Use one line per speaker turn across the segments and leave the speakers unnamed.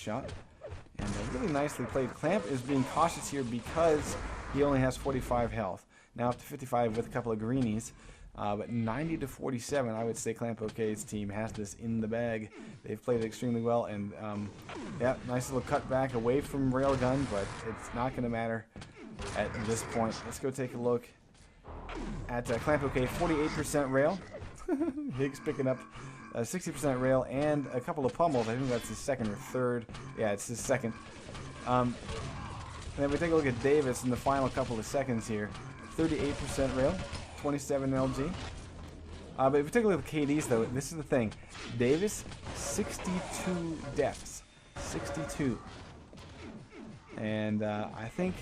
shot. And really nicely played. Clamp is being cautious here because he only has 45 health. Now up to 55 with a couple of greenies. But 90 to 47, I would say QuakeNight's team has this in the bag. They've played it extremely well, and yeah, nice little cutback away from Railgun, but it's not going to matter at this point. Let's go take a look at QuakeNight, 48% rail. Higgs picking up 60% rail and a couple of pummels. I think that's his second or third. Yeah, it's his second. And then we take a look at Davis in the final couple of seconds here. 38% rail. 27 LG. But if we take a look at KDs, though, this is the thing. Davis, 62 deaths. 62. And I think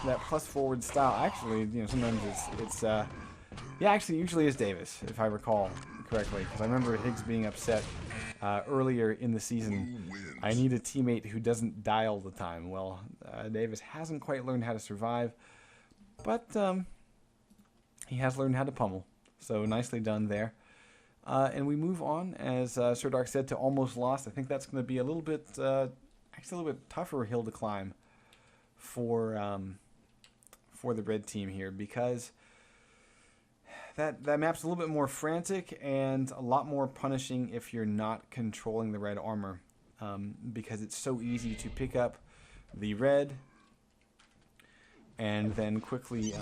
that plus forward style, actually, you know, sometimes it's yeah, actually, usually is Davis, if I recall correctly. Because I remember Higgs being upset earlier in the season. I need a teammate who doesn't die all the time. Well, Davis hasn't quite learned how to survive. But, he has learned how to pummel, so nicely done there. And we move on, as Sir Dark said, to almost lost. I think that's going to be a little bit, actually a little bit tougher hill to climb for the red team here, because that map's a little bit more frantic and a lot more punishing if you're not controlling the red armor, because it's so easy to pick up the red and then quickly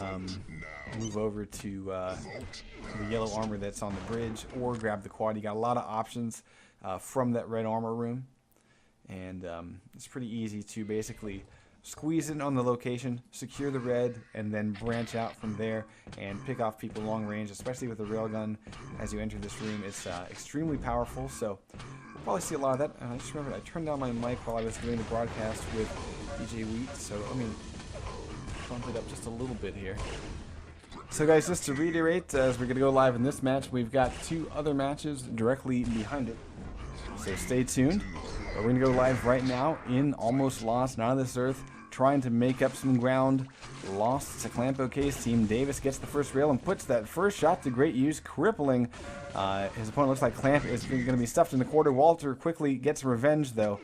move over to the yellow armor that's on the bridge, or grab the quad. You got a lot of options from that red armor room, and it's pretty easy to basically squeeze in on the location, secure the red, and then branch out from there and pick off people long range, especially with the railgun as you enter this room. It's extremely powerful, so we'll probably see a lot of that. And I just remembered I turned down my mic while I was doing the broadcast with DJ Wheat, so let me bump it up just a little bit here. So guys, just to reiterate, as we're going to go live in this match, we've got 2 other matches directly behind it. So stay tuned. But we're going to go live right now in Almost Lost, Not of This Earth, trying to make up some ground. Lost to QuakeNight's team. Davis gets the first rail and puts that first shot to great use, crippling. His opponent looks like Clamp is going to be stuffed in the quarter. Walter quickly gets revenge, though,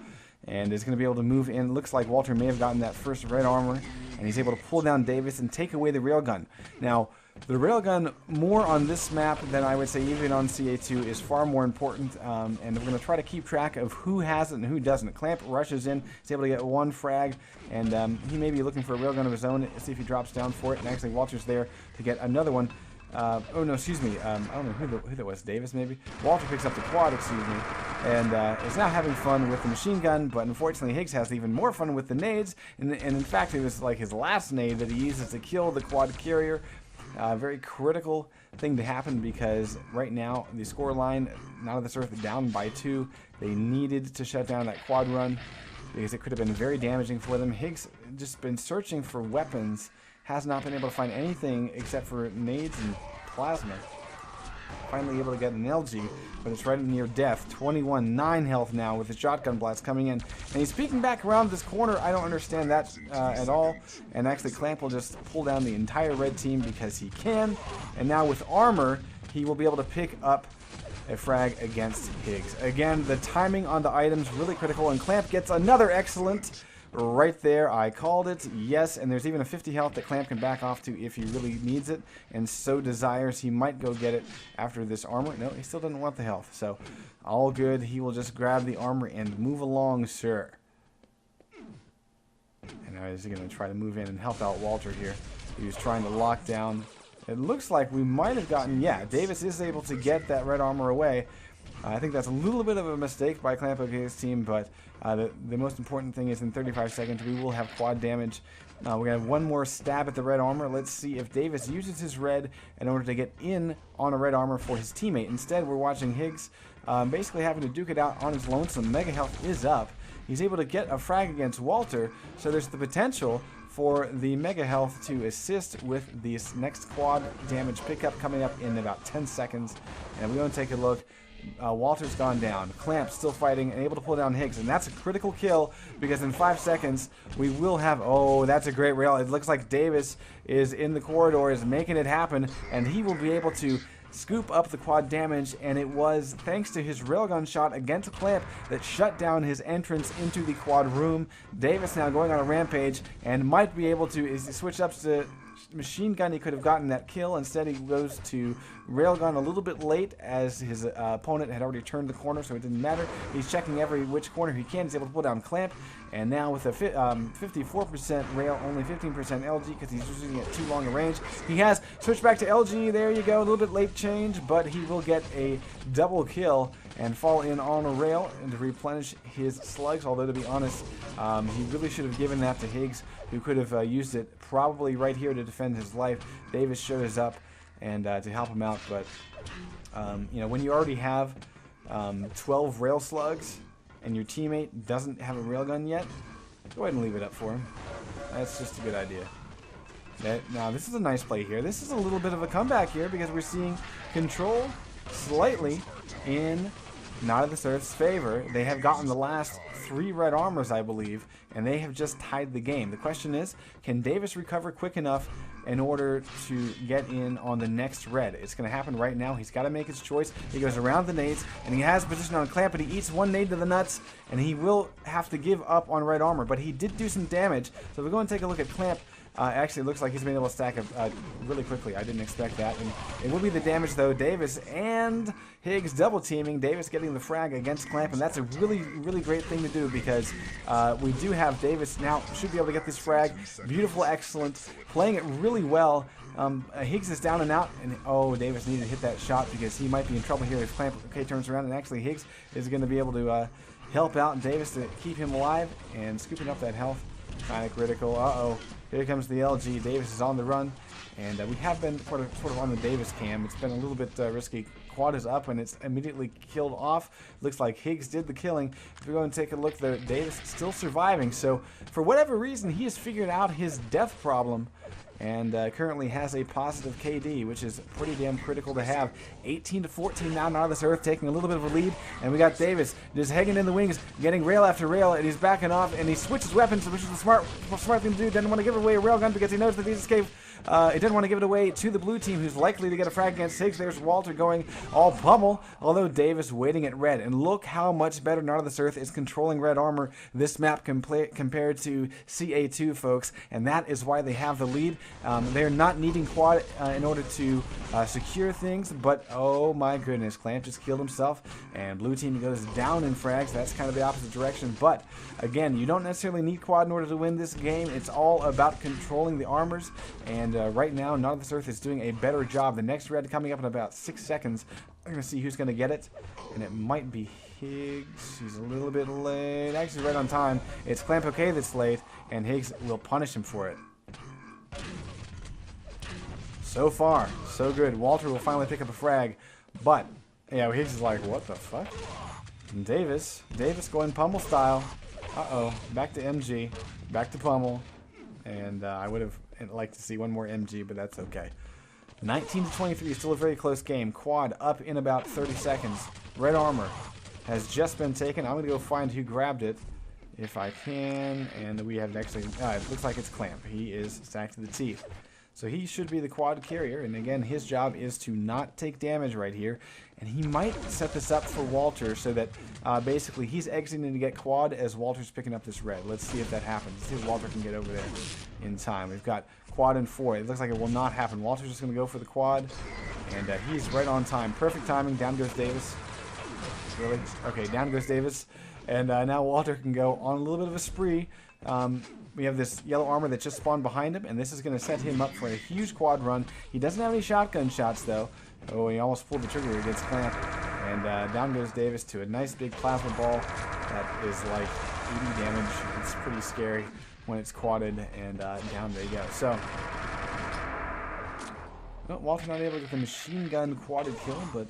and is going to be able to move in. Looks like Walter may have gotten that first red armor, and he's able to pull down Davis and take away the railgun. Now, the railgun, more on this map than I would say even on CA2, is far more important, and we're going to try to keep track of who has it and who doesn't. Clamp rushes in, he's able to get 1 frag, and he may be looking for a railgun of his own, see if he drops down for it, and actually Walter's there to get another one. Oh no, excuse me, I don't know who that was, Davis maybe? Walter picks up the quad, excuse me, and is now having fun with the machine gun, but unfortunately Higgs has even more fun with the nades, and in fact it was like his last nade that he uses to kill the quad carrier. Very critical thing to happen, because right now the score line, Not of This Earth, down by 2. They needed to shut down that quad run because it could have been very damaging for them. Higgs just been searching for weapons, has not been able to find anything except for nades and plasma. Finally able to get an LG, but it's right near death. 21, 9 health now with the shotgun blast coming in. And he's peeking back around this corner. I don't understand that at all. And actually Clamp will just pull down the entire red team because he can. And now with armor, he will be able to pick up a frag against Higgs. Again, the timing on the items really critical, and Clamp gets another excellent right there. I called it, yes, and there's even a 50 health that Clamp can back off to if he really needs it and so desires. He might go get it after this armor. No, he still doesn't want the health, so all good. He will just grab the armor and move along, sir. And now he's going to try to move in and help out Walter here. He was trying to lock down. It looks like we might have gotten, yeah, Davis is able to get that red armor away. I think that's a little bit of a mistake by QuakeNight's team, but the most important thing is in 35 seconds we will have quad damage. We're going to have one more stab at the red armor. Let's see if Davis uses his red in order to get in on a red armor for his teammate. Instead, we're watching Higgs basically having to duke it out on his lonesome. Mega health is up. He's able to get a frag against Walter, so there's the potential for the mega health to assist with this next quad damage pickup coming up in about 10 seconds. And we're going to take a look. Walter's gone down. Clamp still fighting and able to pull down Higgs, and that's a critical kill because in 5 seconds we will have, oh, that's a great rail. It looks like Davis is in the corridor, is making it happen, and he will be able to scoop up the quad damage, and it was thanks to his railgun shot against Clamp that shut down his entrance into the quad room. Davis now going on a rampage and might be able to, as he switched up to machine gun, he could have gotten that kill. Instead, he goes to railgun a little bit late as his opponent had already turned the corner, so it didn't matter. He's checking every which corner he can. He's able to pull down Clamp, and now with a 54% rail, only 15% LG because he's using it too long a range. He has switched back to LG. There you go, a little bit late change, but he will get a double kill and fall in on a rail and to replenish his slugs. Although, to be honest, he really should have given that to Higgs, who could have used it probably right here to defend his life. Davis shows up and to help him out, but you know, when you already have 12 rail slugs and your teammate doesn't have a railgun yet, go ahead and leave it up for him. That's just a good idea. Now, this is a nice play here. This is a little bit of a comeback here because we're seeing control slightly in Not of the Earth's favor. They have gotten the last 3 red armors, I believe, and they have just tied the game. The question is, can Davis recover quick enough in order to get in on the next red? It's going to happen right now. He's got to make his choice. He goes around the nades, and he has a position on Clamp, but he eats 1 nade to the nuts, and he will have to give up on red armor, but he did do some damage. So if we go and take a look at Clamp, actually, it looks like he's been able to stack up really quickly. I didn't expect that. And it will be the damage, though. Davis and Higgs double teaming. Davis getting the frag against Clamp, and that's a really, really great thing to do because we do have Davis now should be able to get this frag. Beautiful, excellent, playing it really well. Higgs is down and out, and oh, Davis needed to hit that shot because he might be in trouble here if Clamp turns around, and actually Higgs is going to be able to help out Davis to keep him alive and scooping up that health. Kind of critical. Uh-oh. Here comes the LG. Davis is on the run, and we have been sort of on the Davis cam. It's been a little bit risky. Quad is up, and it's immediately killed off. Looks like Higgs did the killing. If we go and take a look, though, Davis is still surviving. So, for whatever reason, he has figured out his death problem, and currently has a positive KD, which is pretty damn critical to have. 18-14 now, Not of This Earth taking a little bit of a lead, and we got Davis just hanging in the wings, getting rail after rail, and he's backing off, and he switches weapons, which is the smart thing to do. Doesn't want to give away a railgun because he knows that he's escaped. He didn't want to give it away to the blue team, who's likely to get a frag against Higgs. There's Walter going all pummel, although Davis waiting at red. And look how much better Not of This Earth is controlling red armor this map compared to CA2, folks. And that is why they have the lead. They're not needing quad in order to secure things, but oh my goodness, Clamp just killed himself, and blue team goes down in frags. That's kind of the opposite direction. But again, you don't necessarily need quad in order to win this game. It's all about controlling the armors, and right now, Not of This Earth is doing a better job. The next red coming up in about 6 seconds. I'm going to see who's going to get it, and it might be Higgs. He's a little bit late. Actually, right on time. It's QuakeNight that's late, and Higgs will punish him for it. So far, so good. Walter will finally pick up a frag, but yeah, Higgs is like, what the fuck? And Davis going pummel style. Uh-oh, back to MG, back to pummel, and I would have liked to see one more MG, but that's okay. 19-23 is still a very close game. Quad up in about 30 seconds. Red armor has just been taken. I'm going to go find who grabbed it if I can, and we have actually, it looks like it's Clamp. He is stacked to the teeth. So he should be the quad carrier, and again, his job is to not take damage right here, and he might set this up for Walter so that basically he's exiting to get quad as Walter's picking up this red. Let's see if that happens. Let's see if Walter can get over there in time. We've got quad in 4. It looks like it will not happen. Walter's just going to go for the quad, and he's right on time. Perfect timing. Down goes Davis. Really? Okay, down goes Davis, and now Walter can go on a little bit of a spree. We have this yellow armor that just spawned behind him, and this is going to set him up for a huge quad run. He doesn't have any shotgun shots, though. Oh, he almost pulled the trigger against Clamp. And down goes Davis to a nice big plasma ball that is like 80 damage. It's pretty scary when it's quadded, and down they go. So, well, Walter not able to get the machine gun quadded kill, but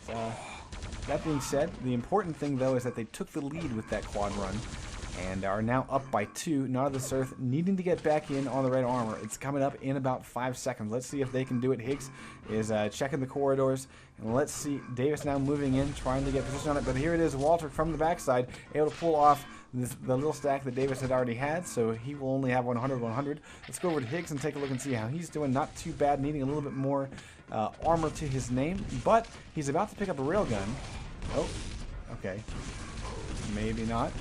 that being said, the important thing, though, is that they took the lead with that quad run, and are now up by 2. Not of This Earth needing to get back in on the red armor. It's coming up in about 5 seconds. Let's see if they can do it. Higgs is checking the corridors, and let's see Davis now moving in, trying to get position on it. But here it is, Walter from the backside, able to pull off the little stack that Davis had already had, so he will only have 100. Let's go over to Higgs and take a look and see how he's doing. Not too bad, needing a little bit more armor to his name, but he's about to pick up a railgun. Oh, okay. Maybe not.